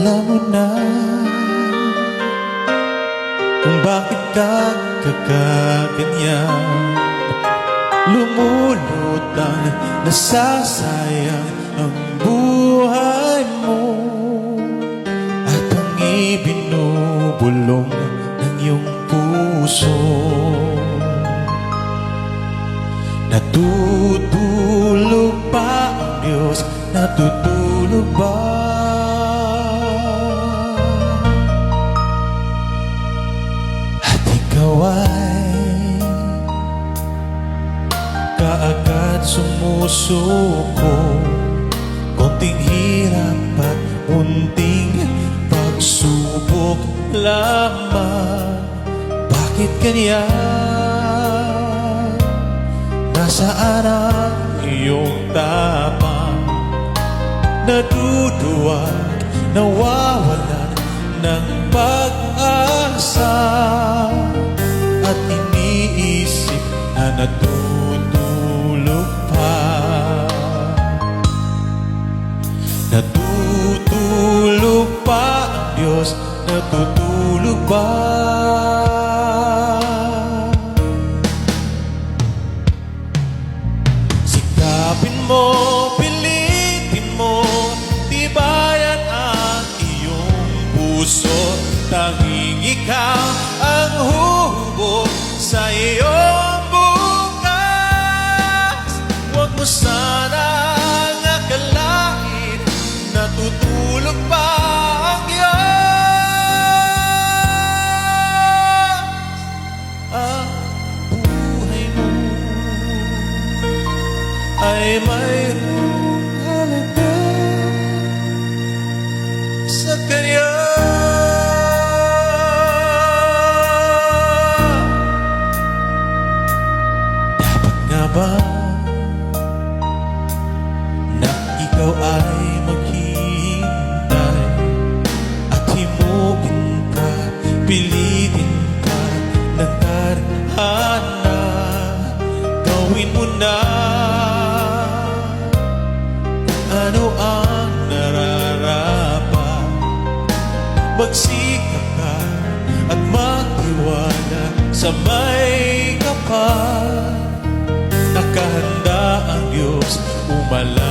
Alam mo na kung bakit ka kakaganyan. Lumulutang, nasasayang ang buhay mo, at ang ibinubulong ng iyong puso. Natutulog ba ang Diyos? Natutulog ba? At ikaw ay kaagad sumusuko. Konting hirap at unting pagsubok lamang. Bakit ganyan? Nasaan ang iyong tapang? Naduduwag, nawawalan ng pag-asa, at iniisip na natutulog pa. Natutulog pa ang Diyos? Natutulog ba? Sikapin mo, pilitin mo, tibayan ang iyong puso. Tanging ikaw ang hubog sa iyong bukas. Huwag mo sanang akalain natutulog pa ang Diyos. Ang buhay mo ay mayroong halaga sa Kanya. Dapat nga ba na ikaw ay maghihintay at himugin ka, pilitin ka ng tadhana? Gawin mo na kung ano ang nararapat. Magsikap ka at magtiwala sa may kapal. Nakahanda ang Diyos umala